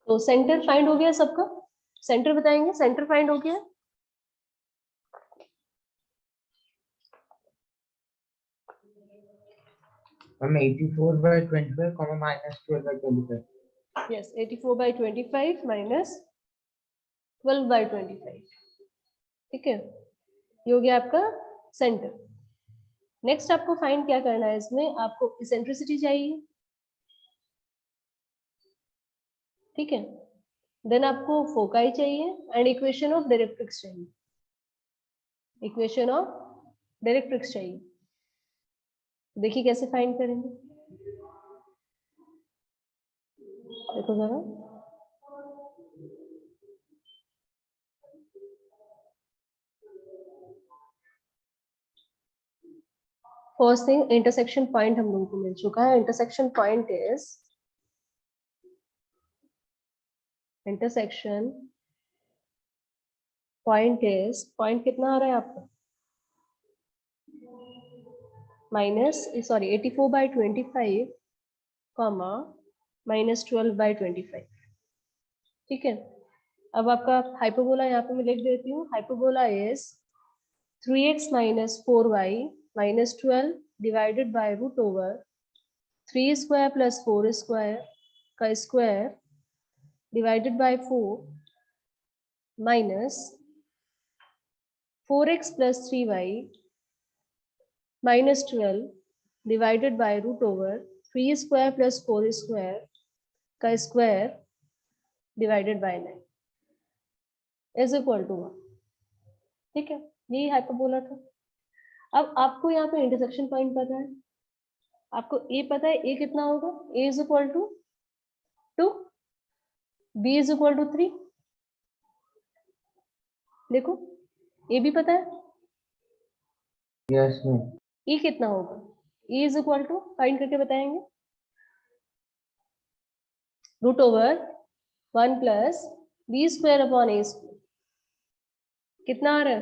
तो centre find हो गया सबका, सेंटर बताएंगे, सेंटर फाइंड हो गया। हम 84/25 comma -12/25. यस 84/25 माइनस 12/25, ठीक है, ये हो गया आपका सेंटर। नेक्स्ट आपको फाइंड क्या करना है, इसमें आपको इसेंट्रिसिटी चाहिए, ठीक है, देन आपको फोकाई चाहिए एंड इक्वेशन ऑफ डायरेक्ट्रिक्स चाहिए, इक्वेशन ऑफ डायरेक्ट्रिक्स चाहिए। देखिए कैसे फाइंड करेंगे, देखो जरा। फर्स्ट थिंग इंटरसेक्शन पॉइंट हम लोगों को मिल चुका है। Intersection point is, intersection point is, point कितना आ रहा है आपका, -84/25 कॉमा -12/25, ठीक है। अब आपका हाइपरबोला यहाँ पे मैं लिख देती हूँ, hyperbola is 3x - 4y - 12 divided by √3 square plus 4 square का square divided by 4 minus 4x + 3y - 12 divided by √3 square plus 4 square का square divided by 9 is equal to 1, ठीक है, यही हाइपरबोला था। अब आपको यहाँ पे इंटरसेक्शन पॉइंट पता है, आपको ए पता है, ए कितना होगा, a is equal to 2, b is equal to 3, देखो ए भी पता है, यस मैम। ई कितना होगा, e is equal to, find करके बताएंगे, √1 plus b square upon a square, कितना आ रहा है,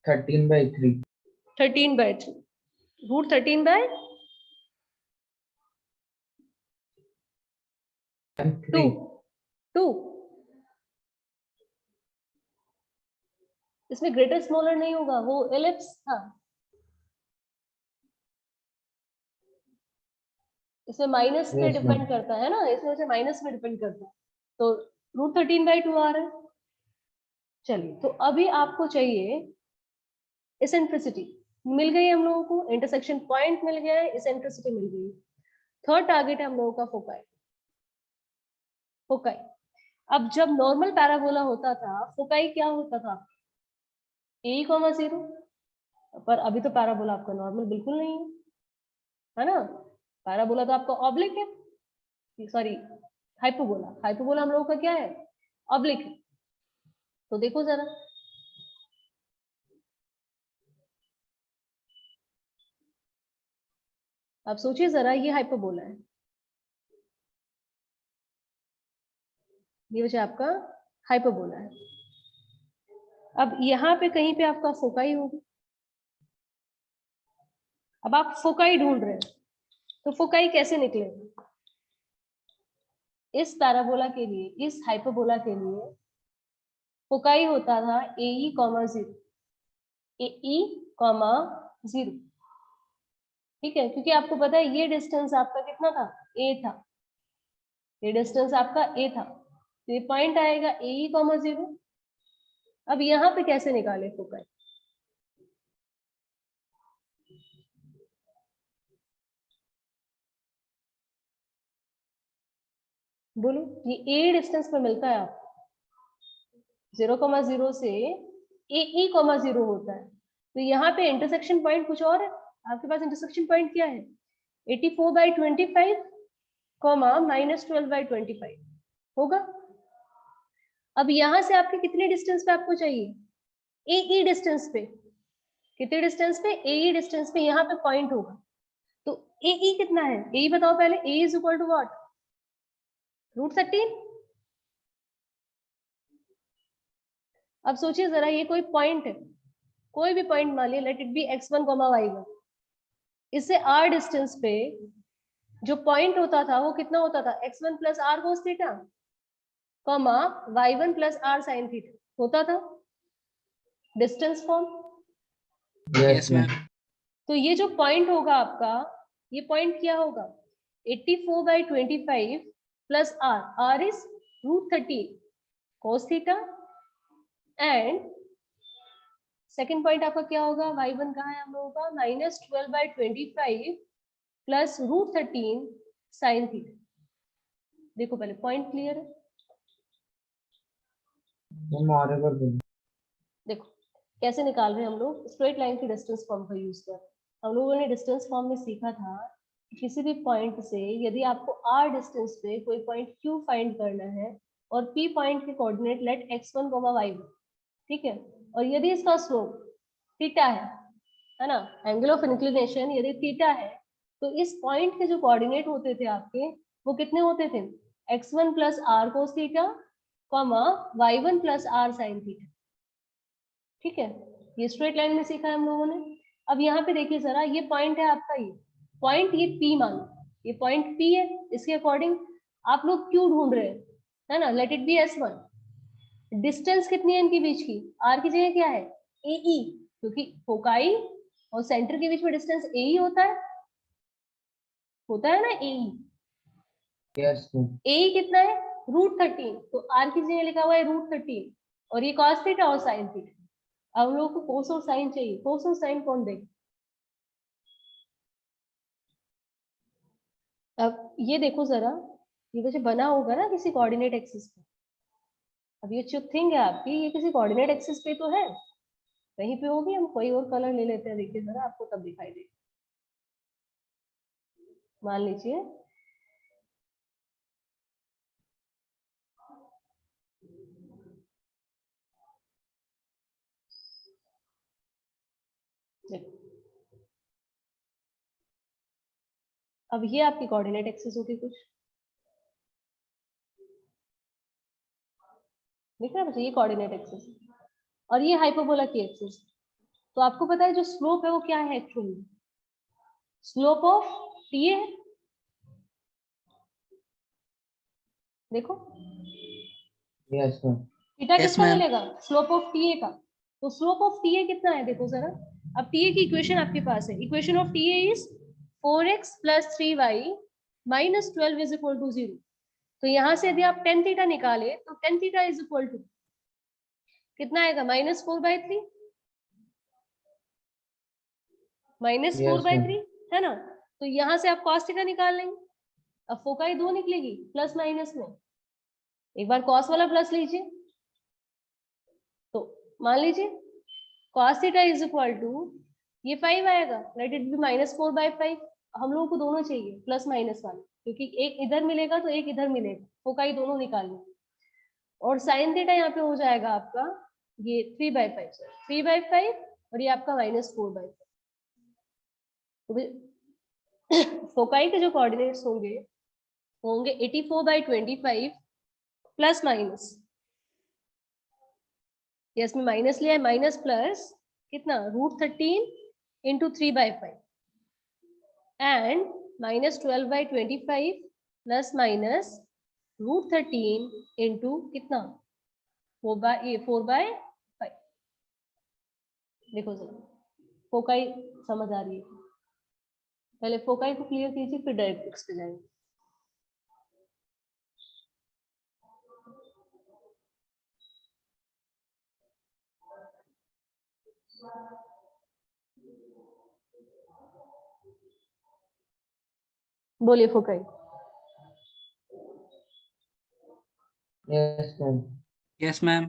13/3. 13/3, √13/2, 2, इसमें ग्रेटर स्मॉलर नहीं होगा, वो एलिप्स था, इसमें माइनस पे Yes, डिपेंड ma'am. करता है ना, इसमें से माइनस पे डिपेंड करता है, तो √13/2 आ रहा है। चलिए, तो अभी आपको चाहिए इसेंट्रिसिटी, मिल गई हम लोगों को, इंटरसेक्शन पॉइंट मिल गया है, इसेंट्रिसिटी मिल गई। थर्ड टारगेट है हम लोगों का फोकाई, फोकाई। अब जब नॉर्मल पैराबोला होता था, फोकाई क्या होता था, a,0, पर अभी तो पैराबोला आपका नॉर्मल बिल्कुल नहीं है ना, पैराबोला तो आपका ऑब्लिक है, सॉरी हाइपरबोला, हाइपरबोला हम लोगों का क्या है, ऑब्लिक है। तो देखो जरा, आप सोचिए जरा, ये हाइपरबोला है, ये वजह आपका हाइपरबोला है। अब यहाँ पे कहीं पे आपका फोकाई होगी, अब आप फोकाई ढूंढ रहे हैं, तो फोकाई कैसे निकलेगा, इस पैराबोला के लिए, इस हाइपरबोला के लिए फोकाई होता था AE, 0, AE, 0, ठीक है, क्योंकि आपको पता है ये डिस्टेंस आपका कितना था, A था, ये डिस्टेंस आपका A था, तो ये पॉइंट आएगा AE, 0। अब यहाँ पे कैसे निकाले फोकाई, बोलो, ये A डिस्टेंस पे मिलता है आपको, 0,0 से AE, 0 होता है, तो यहाँ पे इंटरसेक्शन पॉइंट कुछ और है, आपके पास इंटरसेक्शन पॉइंट क्या है, 84/25 -12/25 होगा। अब यहां से आपके कितने डिस्टेंस पे आपको चाहिए, AE डिस्टेंस पे, कितने डिस्टेंस पे, AE डिस्टेंस पे यहाँ पे पॉइंट होगा, तो AE कितना है, AE बताओ पहले, A is equal to what, √13। अब सोचिए जरा, ये कोई पॉइंट है, कोई भी पॉइंट मान लिया, let it be x1, y1, इससे r डिस्टेंस पे जो पॉइंट होता था वो कितना होता था, x1 + r cos theta, comma y1 plus r sine theta होता था डिस्टेंस फॉर्म। Yes ma'am. तो ये जो पॉइंट होगा आपका, ये पॉइंट क्या होगा 84/25 plus r, r is √13 cos theta, and second point आपका क्या होगा y1 कहाँ है हम लोगों का -12/25 प्लस √13 साइन थीटा। देखो पहले पॉइंट क्लियर है, मैम और एक बार बोलो। देखो कैसे निकाल रहे हैं हम लोग, स्ट्रेट लाइन की डिस्टेंस फॉर्म का यूज कर। हम लोगों ने डिस्टेंस फॉर्म में सीखा था कि किसी भी पॉइंट से यदि आपको r डिस्टेंस पे कोई पॉइंट q फाइंड करना है और p पॉइंट के कोऑर्डिनेट लेट x1, y1, ठीक है, और यदि इसका स्लोप थीटा है ना, एंगल ऑफ इंक्लिनेशन यदि थीटा है, तो इस पॉइंट के जो कोऑर्डिनेट होते थे आपके वो कितने होते थे x1 plus r cos theta, comma y1 plus r sine theta. ठीक है, ये स्ट्रेट लाइन में सीखा है हम लोगों ने। अब यहाँ पे देखिए जरा, ये पॉइंट है आपका, ये पॉइंट ये P मानो, ये पॉइंट P है, इसके अकॉर्डिंग आप लोग Q ढूंढ रहे हैं, है ना, let it be S1। Distance कितनी है इनके बीच की, R की जगह क्या है AE, क्योंकि फोकाई और सेंटर के बीच में डिस्टेंस AE होता है ना AE। Yes ma'am. AE कितना है √13, तो R की जगह लिखा हुआ है √13, और ये cos थीटा और sin थीटा। अब लोगों को कोस और साइन चाहिए, कोस और साइन कौन देगा। अब ये देखो जरा, ये वैसे बना होगा ना किसी कोऑर्डिनेट एक्सिस पे। अब ये जो थिंग है आपकी, ये किसी कोऑर्डिनेट एक्सिस पे तो है, कहीं पे होगी। हम कोई और कलर ले लेते हैं, देखिए जरा आपको तब दिखाई देगा। मान लीजिए देखो, अब ये आपकी कोऑर्डिनेट एक्सिस होगी कुछ, दिख रहा है बच्चे, ये कोऑर्डिनेट एक्सिस और ये हाइपरबोला की एक्सिस। तो आपको पता है जो स्लोप है वो क्या है एक्चुअली, स्लोप ऑफ टी है, देखो यस मैम। थीटा यस किसका मैम। मिलेगा स्लोप ऑफ टी का। तो स्लोप ऑफ टी कितना है देखो जरा। अब टी की इक्वेशन आपके पास है, equation of t is 4x + 3y - 12 is equal to 0। तो यहाँ से यदि आप tan थीटा निकाले तो tan theta is equal to कितना आएगा -4/3, यस मैम। -4/3 है ना। तो यहाँ से आप cos थीटा निकाल लेंगे, अब फोकाई 2 निकलेगी प्लस माइनस में, एक बार cos वाला प्लस लीजिए, तो मान लीजिए cos theta is equal to ये 5 आएगा, लेट इट बी -4/5। हम लोगों को दोनों चाहिए प्लस माइनस वाले, क्योंकि एक इधर मिलेगा तो एक इधर मिलेगा, फोकाई दोनों निकालनी। और साइन थीटा यहाँ पे हो जाएगा आपका ये 3/5 और ये आपका -4/5। फोकाई के जो कोऑर्डिनेट्स होंगे होंगे 84/25 प्लस माइनस, ये इसमें माइनस लिया है, माइनस प्लस कितना √13 × 3/5 एंड -12/25 प्लस माइनस √13 इंटू कितना 4/5। देखो जरा फोकाई समझ आ रही है, पहले फोकाई को क्लियर कीजिए फिर डायरेक्ट्रिक्स पे जाएंगे। बोलिए foci. Yes ma'am. Yes ma'am.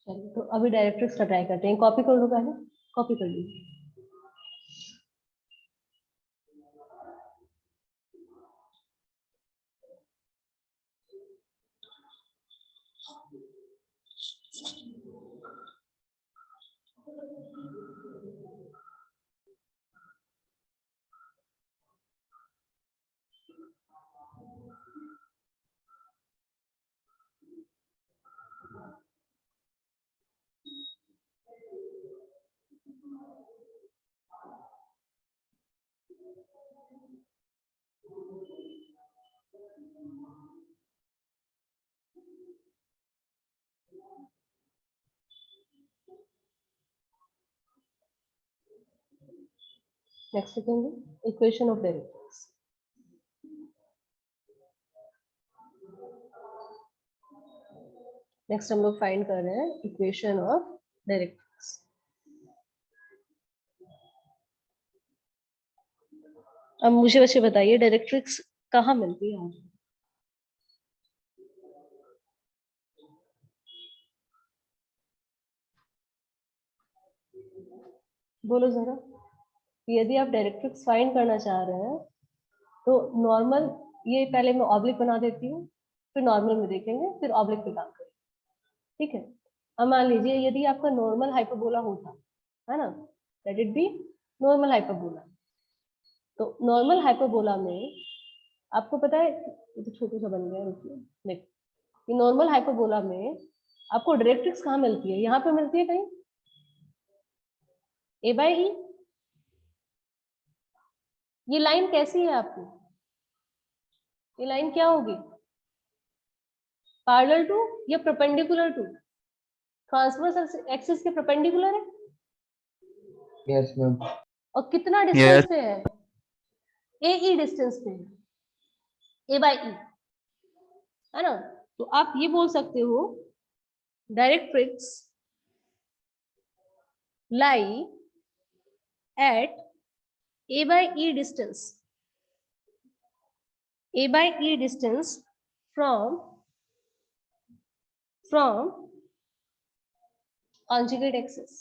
चलिए तो अभी डायरेक्ट्रिक्स का ट्राई करते हैं, कॉपी कर लो, पहले कॉपी कर लीजिए। नेक्स्ट लिखेंगे इक्वेशन ऑफ डायरेक्ट्रिक्स। नेक्स्ट हम लोग फाइंड कर रहे हैं इक्वेशन ऑफ डायरेक्ट्रिक्स। अब मुझे बच्चे बताइए डायरेक्ट्रिक्स कहाँ मिलती है? बोलो जरा। यदि आप डायरेक्ट्रिक्स फाइंड करना चाह रहे हैं तो नॉर्मल, ये पहले मैं ऑब्लिक बना देती हूँ, फिर नॉर्मल में देखेंगे, फिर ऑब्लिक पे काम करेंगे, ठीक है? अब मान लीजिए यदि आपका नॉर्मल हाइपरबोला होता है ना, let it be normal hyperbola, तो नॉर्मल हाइपरबोला में आपको पता है, ये तो छोटू सा बन गया, रुकिए देखो, नॉर्मल हाइपरबोला में आपको डायरेक्ट्रिक्स कहाँ मिलती है? यहाँ पे मिलती है कहीं, ए बाई ई। ये लाइन कैसी है आपकी? ये लाइन क्या होगी? पैरेलल टू या परपेंडिकुलर टू? ट्रांसवर्स एक्सिस के परपेंडिकुलर है। Yes ma'am. और कितना Yes. डिस्टेंस पे है? ए ई डिस्टेंस पे है, ए बाई ई, है ना? तो आप ये बोल सकते हो directrix lie at a by e distance, a by e distance from conjugate axis,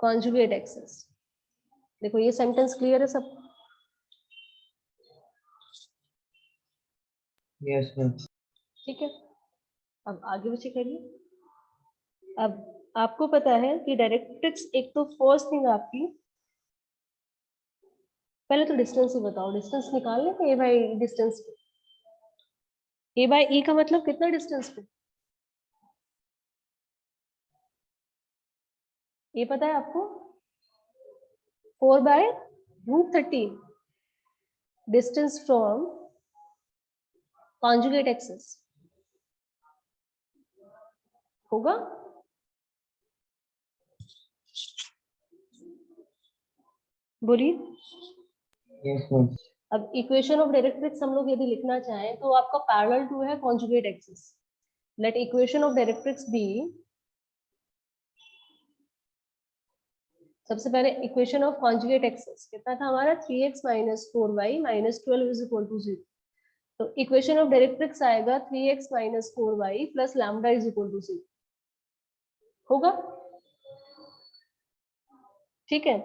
conjugate axis। देखो ये सेंटेंस क्लियर है सब? Yes ma'am. ठीक है, अब आगे बच्चे करिए। अब आपको पता है कि डायरेक्ट्रिक्स, एक तो फर्स्ट थिंग आपकी, पहले तो डिस्टेंस ही बताओ, डिस्टेंस निकाल लें ए बाई डिस्टेंस पे। ए बाई ई का मतलब कितना डिस्टेंस पे? ये पता है आपको? 4/√13 डिस्टेंस फ्रॉम कॉन्जुगेट एक्सिस होगा। बोलिए। Yes ma'am. अब इक्वेशन ऑफ डायरेक्ट्रिक्स हम लोग यदि लिखना चाहें तो आपका पैरेलल टू है conjugate axis. Let equation of directrix be, सबसे पहले इक्वेशन ऑफ कॉन्जुगेट एक्सिस कितना था हमारा? 3x - 4y - 12 = 0। तो इक्वेशन ऑफ डायरेक्ट्रिक्स आएगा 3x - 4y + लैम्डा = 0 होगा, ठीक है?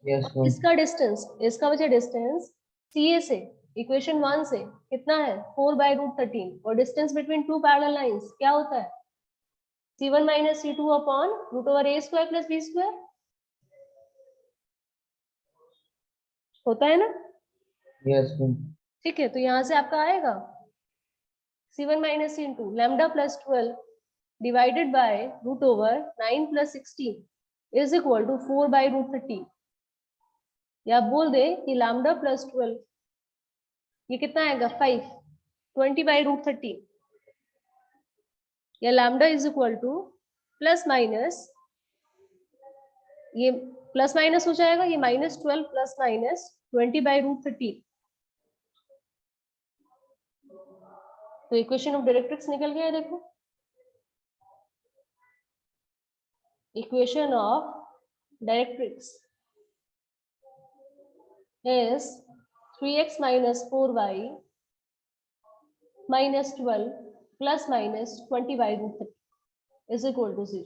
यस और मैम। इसका डिस्टेंस, इसका वजह डिस्टेंस CA से इक्वेशन 1 से कितना है? 4/√13, और distance between two parallel lines क्या होता है? C1 - C2 upon √a² + b², होता है ना? Yes ma'am. ठीक है, तो यहां से आपका आएगा C1 - C2 lambda + 12 divided by √9 + 16 is equal to 4/√13। या आप बोल दे कि लैम्डा + 12 ये कितना आएगा? 5, 20/√13। या lambda is equal two plus minus, ये प्लस माइनस हो जाएगा, ये -12 प्लस माइनस 20/√13। तो इक्वेशन ऑफ डायरेक्ट्रिक्स निकल गया है, देखो। Equation of directrix is 3x - 4y - 12 plus minus 20/√13 is equal to 0,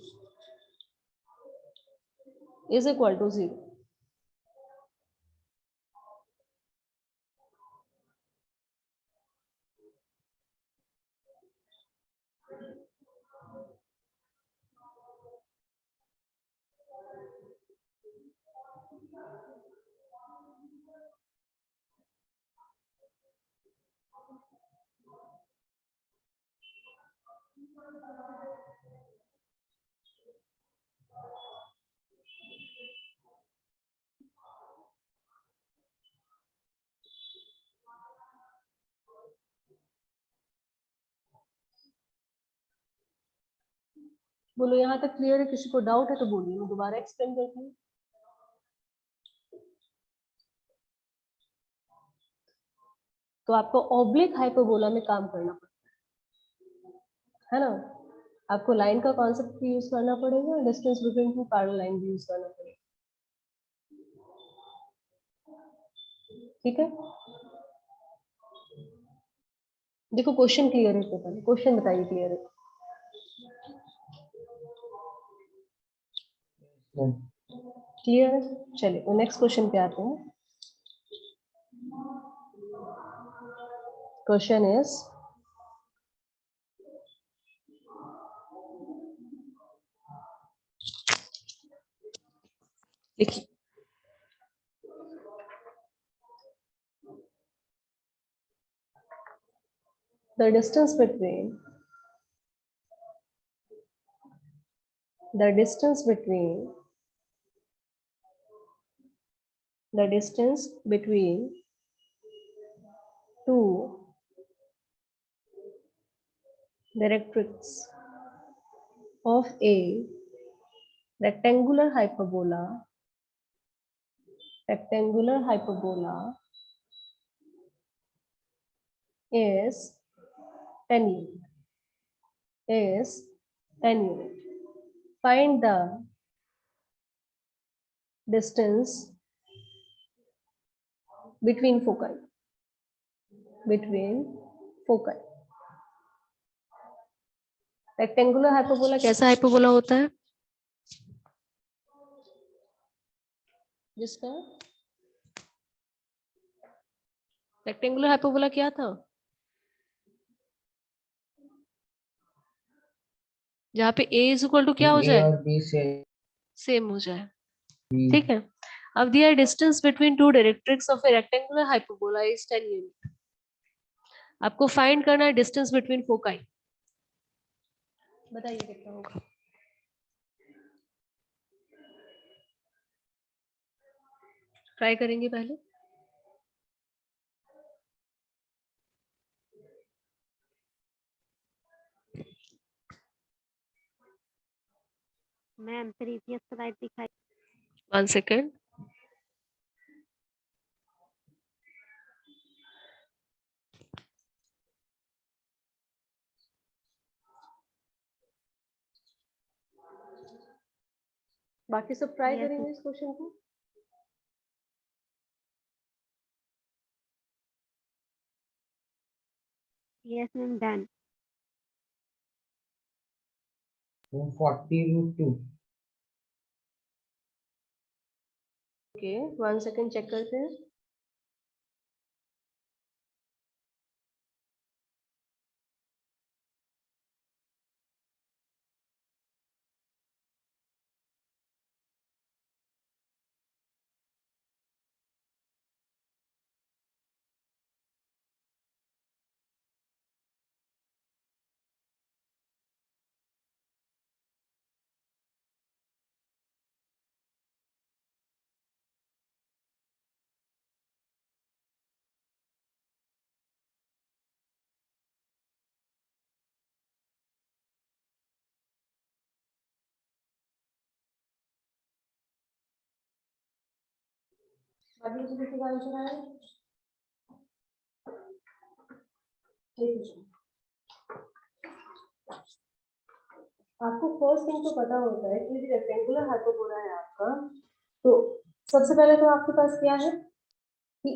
is equal to 0। बोलो यहाँ तक क्लियर है? किसी को डाउट है तो बोलिए, मैं दोबारा एक्सप्लेन करती हूँ। तो आपको ऑब्लिक हाइपरबोला में काम करना पड़ता है ना। आपको लाइन का कॉन्सेप्ट भी यूज करना पड़ेगा, distance between two parallel line भी यूज करना पड़ेगा। ठीक है, देखो क्वेश्चन क्लियर है तो पहले क्वेश्चन बताइए क्लियर है। मैम क्लियर है, चलिए तो नेक्स्ट क्वेश्चन पे आते हैं। क्वेश्चन इज देखिए, the distance between the distance between the distance between two directrix of a rectangular hyperbola is 10 unit. Find the distance between foci. Rectangular hyperbola कैसा hyperbola होता है? जिसका रेक्टेंगुलर हाइपरबोला क्या था? जहाँ पे a इज इक्वल टू क्या हो ए जाए? और बी से सेम हो जाए। बी ठीक है, अब दिया distance between two directrix of A rectangular hyperbola is 10 unit. आपको फाइंड करना है डिस्टेंस बिटवीन फोकाई। बताइए कितना होगा? ट्राई करेंगे पहले। मैम प्रीवियस स्लाइड दिखाई। 1 सेकेंड। बाकी सब ट्राई Yes, करेंगे इस क्वेश्चन को। Yes ma'am done. 40√2 okay, 1 second check करते हैं। बाकी से किसी का आंसर आया? आपको फर्स्ट थिंग तो पता होता है कि रेक्टेंगुलर हाइपरबोला है आपका, तो सबसे पहले तो आपके पास क्या है कि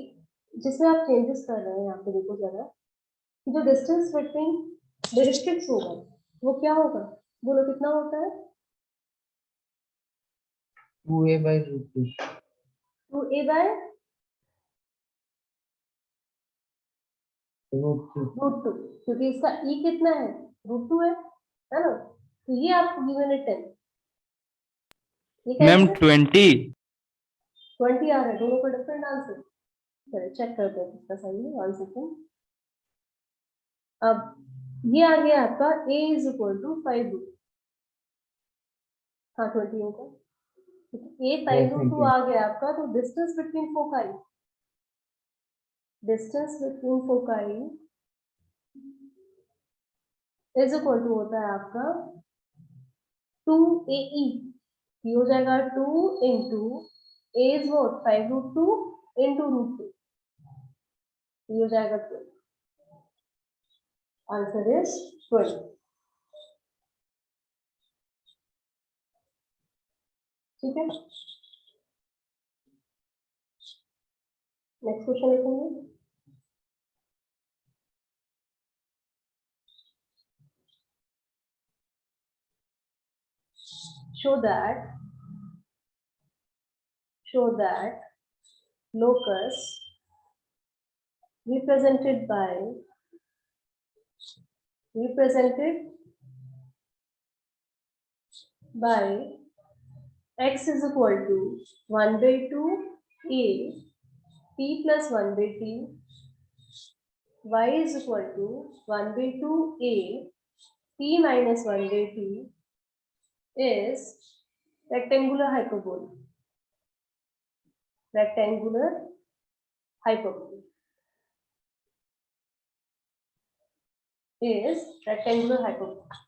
जिसमें आप चेंजेस कर रहे हैं, यहाँ पे देखो जरा कि जो डिस्टेंस बिटवीन डायरेक्ट्रिक्स होगा वो क्या होगा, बोलो कितना होता है? 2a/√2 2a बाय √2 √2, क्योंकि इसका e कितना है? √2 है ना। तो ये आपको गिवन है 10। ये मैम कैसे 20 20 आ रहा है? दोनों का डिफरेंट आंसर। चलिए चेक करते हैं किसका सही है। 1 सेकेंड। अब ये आ गया आपका a is equal to 5 root. हाँ 20 होगा, a 5√2 आ गया आपका। तो distance between foci is equal to होता है आपका 2ae। ये हो जाएगा 2 into a is what 5√2 into √2। ये हो जाएगा 12। Answer is 12। ठीक है, नेक्स्ट क्वेश्चन लिखेंगे। show that locus represented by x is equal to 1 by 2 a t plus 1 by t, y is equal to 1 by 2 a t minus 1 by t is rectangular hyperbola. Rectangular hyperbola is rectangular hyperbola.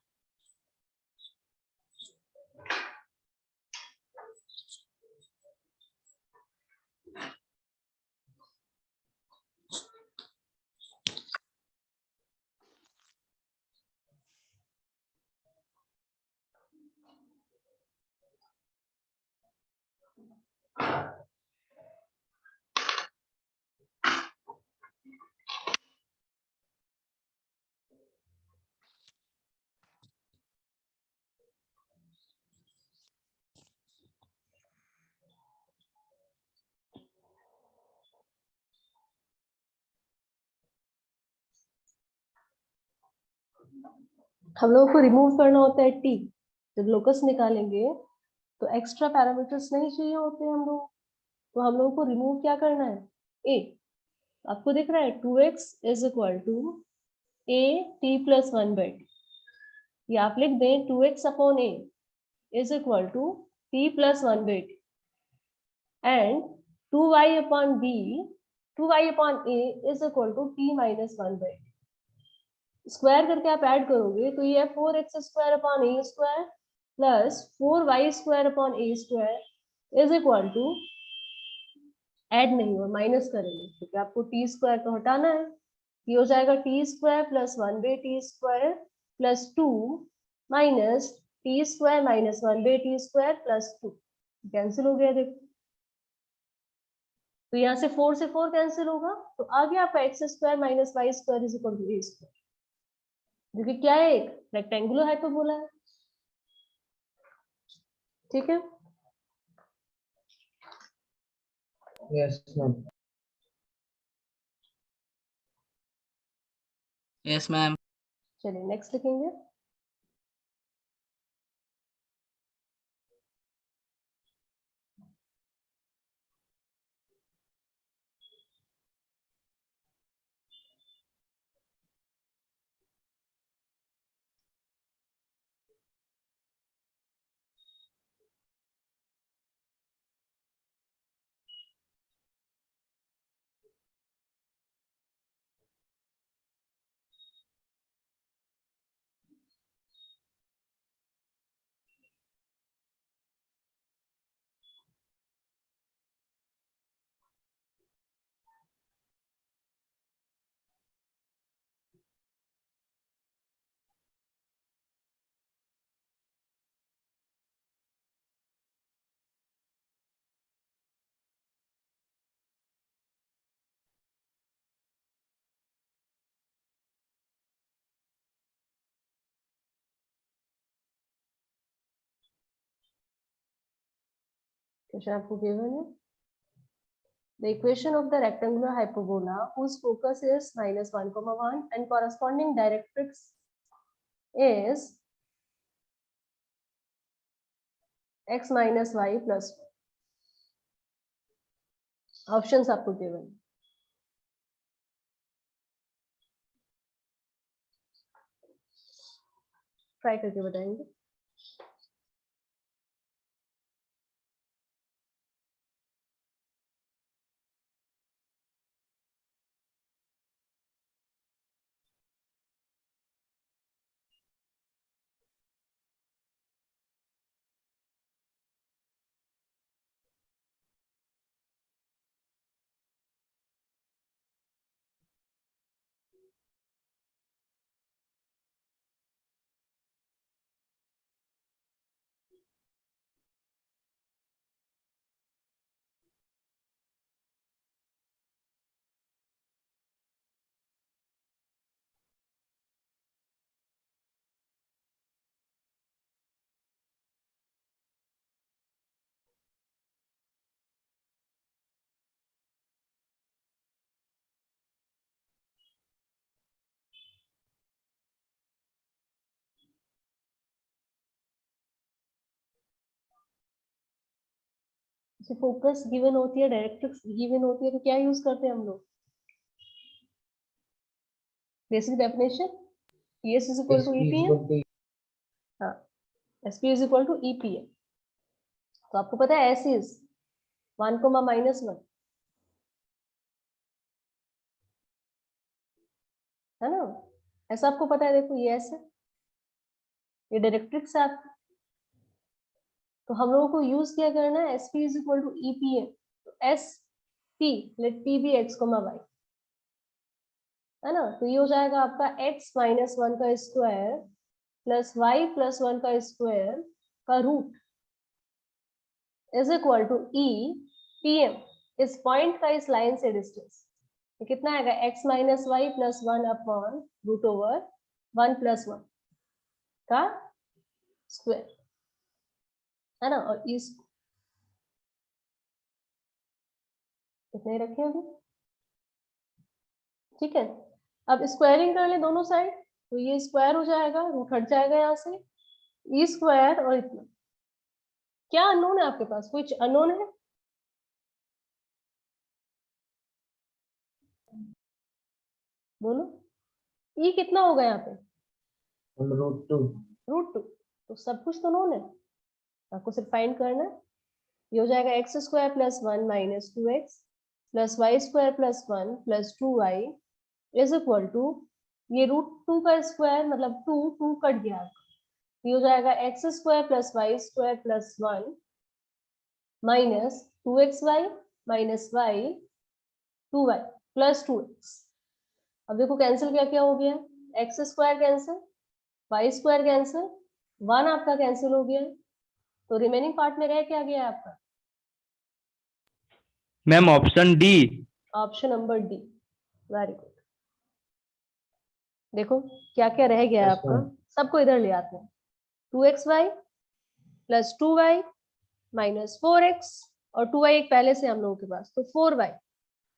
हम लोगों को remove करना होता है T. जब locus निकालेंगे तो extra parameters नहीं चाहिए होते हम लोग, तो हम लोगों को रिमूव क्या करना है, ए। आपको दिख रहा है 2x is equal to a t plus 1 by t, या आप लिख दें 2x upon a is equal to t plus 1 by t and 2y upon b 2y upon a is equal to t minus 1 by t. Square करके आप add करोगे तो ये 4x square upon a square plus 4y square upon a square is equal to, add नहीं हो minus करेंगे क्योंकि आपको टी स्क्वायर तो हटाना है। ये हो जाएगा T square plus 1 by t square plus 2 minus T square minus 1 by t square plus 2, cancel हो गया देखो। तो यहाँ से 4 से 4 कैंसिल होगा, तो आ गया आपका x square minus y square is equal to a square, जो कि क्या है, एक रेक्टेंगुलर हाइपरबोला है। ठीक है, Yes, ma'am. Yes, ma'am. चलिए नेक्स्ट लिखेंगे। क्वेश्चन आपको गिवन है, the equation of the rectangular hyperbola whose focus is -1, and corresponding directrix is x minus y plus 1. Options आपको गिवन है। ट्राई करके बताएंगे। फोकस गिवन होती है, डायरेक्ट्रिक्स गिवन होती है, तो क्या यूज करते हैं हम लोग? Basic definition, PS is equal to SP is EPM। equal to हाँ, SP is equal to EPM। तो आपको पता है S इज 1, -1, है ना? ऐसा आपको पता है, देखो ये S है, ये डायरेक्ट्रिक्स है आपकी। तो हम लोगों को यूज क्या करना है, SP is equal to EPM। तो SP, let P be x, y, है ना? तो ये हो जाएगा आपका x -1 का स्क्वायर प्लस y प्लस 1 का स्क्वायर का root is equal to EPM, इस पॉइंट का इस लाइन से डिस्टेंस। ये कितना आएगा, x -y plus 1 upon root over 1 + 1 का स्क्वायर, है ना? और इस कितने रखे अभी, ठीक है। अब स्क्वायरिंग कर ले दोनों साइड, तो ये स्क्वायर हो जाएगा, रूट हट जाएगा यहाँ से, ई स्क्वायर और इतना। क्या अननोन है आपके पास, कुछ अननोन है? बोलो, ई कितना होगा यहाँ पे, √2। √2। तो सब कुछ तो नोन है, आपको सिर्फ फाइंड करना है। ये हो जाएगा x² + 1 - 2x plus y² + 1 + 2y is equal to, ये √2 का स्क्वायर मतलब 2, 2 कट गया, ये हो जाएगा x² + y² + 1 minus 2xy minus y 2y plus 2x। अब देखो कैंसिल क्या क्या हो गया, x² कैंसिल, y² कैंसिल, 1 आपका कैंसिल हो गया, तो रिमेनिंग पार्ट में रह क्या गया आपका, ma'am option D. Option number D. Very good. देखो क्या क्या रह गया है Yes, आपका, ma'am. सबको इधर ले आते हैं। 2xy plus 2y minus 4x, और 2y एक पहले से हम लोगों के पास, तो 4y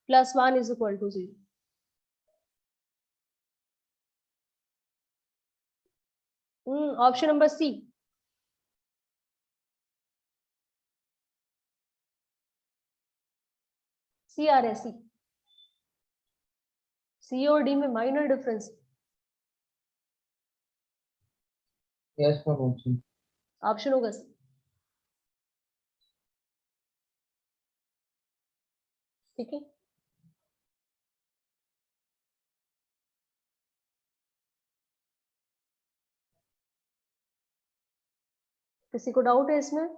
plus 1 is equal to 0। Option number C. C आ रहा है, सी और डी में minor difference. Yes, ma'am. Option. Option होगा सी, ठीक है। किसी को डाउट है इसमें?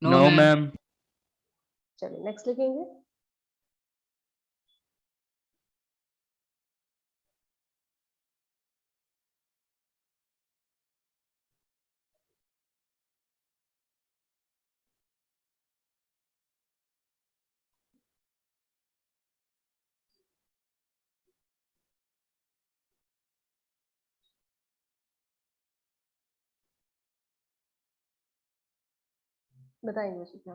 No ma'am. चलिए नेक्स्ट लिखेंगे। बताएंगे मुझे क्या।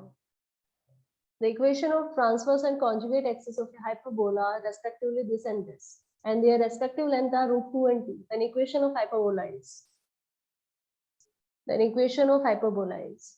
The equation of transverse and conjugate axis of a hyperbola are respectively this and this, and their respective length are √2 and 2. An equation of hyperbola is. Then equation of hyperbola is.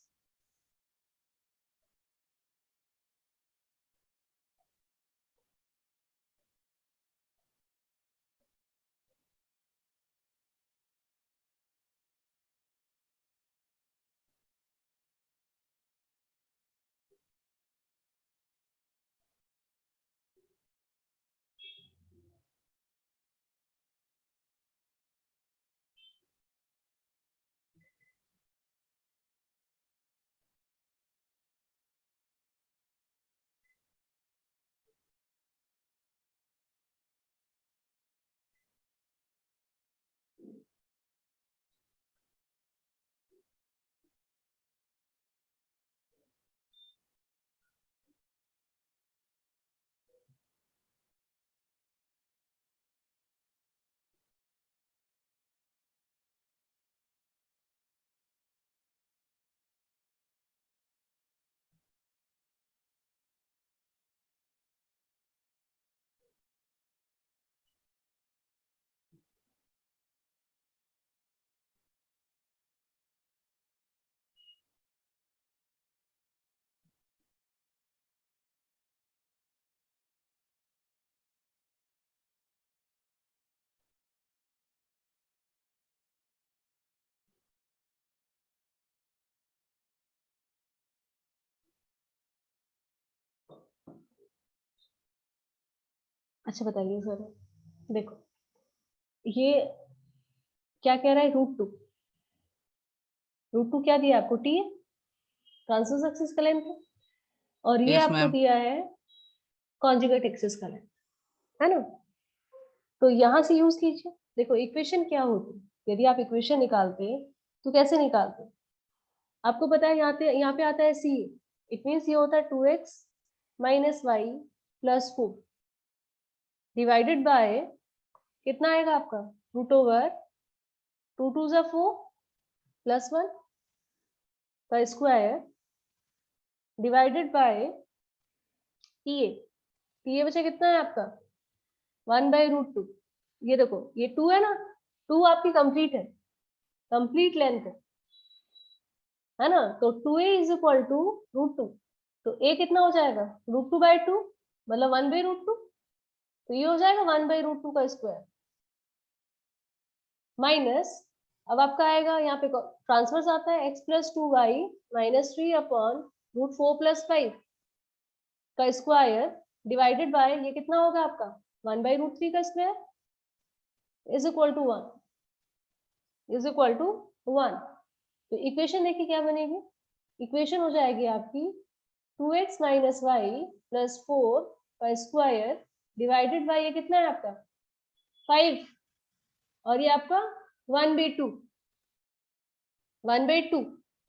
अच्छा बताइए sir, देखो ये क्या कह रहा है, √2। √2 क्या दिया आपको, टी है, ट्रांसवर्स एक्सिस का लेंथ है, और ये Yes, आपको ma'am. दिया है कॉन्जुगेट एक्सिस का लेंथ, है ना। तो यहां से यूज कीजिए। देखो इक्वेशन क्या होती, यदि आप इक्वेशन निकालते तो कैसे निकालते, आपको पता है यहाँ पे आता है सी, इट मीन्स ये होता है 2x minus y plus 4 divided by कितना आएगा आपका, √ओवर 2 2 जा 4 प्लस 1 का square divided bye T A बचा कितना है आपका 1/√2। ये देखो ये 2 है ना, 2 आपकी कंप्लीट है, कंप्लीट लेंथ है ना, तो 2a इज इक्वल टू √2। तो a कितना हो जाएगा, √2/2 मतलब 1/√2, तो ये हो जाएगा 1/√2 का स्क्वायर माइनस, अब आपका आएगा यहाँ पे ट्रांसवर्स आता है x plus 2y minus 3 upon √4 plus 5 का स्क्वायर डिवाइडेड बाय ये कितना होगा आपका 1/√3 का स्क्वायर इज इक्वल टू 1 तो इक्वेशन देखिए क्या बनेगी, इक्वेशन हो जाएगी आपकी 2x माइनस वाई प्लस 4 का स्क्वायर डिवाइडेड बाय ये कितना है आपका 5, और ये आपका 1/2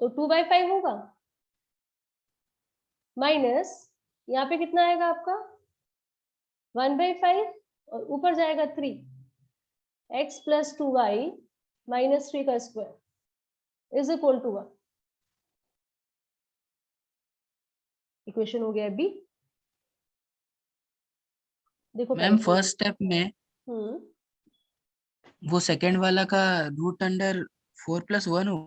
तो 2/5 होगा, माइनस यहाँ पे कितना आएगा आपका 1/5 और ऊपर जाएगा 3, x प्लस 2y माइनस 3 का square is equal to 1। Equation हो गया बी। देखो मैम पहले फर्स्ट स्टेप में हम्म वो सेकंड वाला का रूट अंडर 4 + 1 हो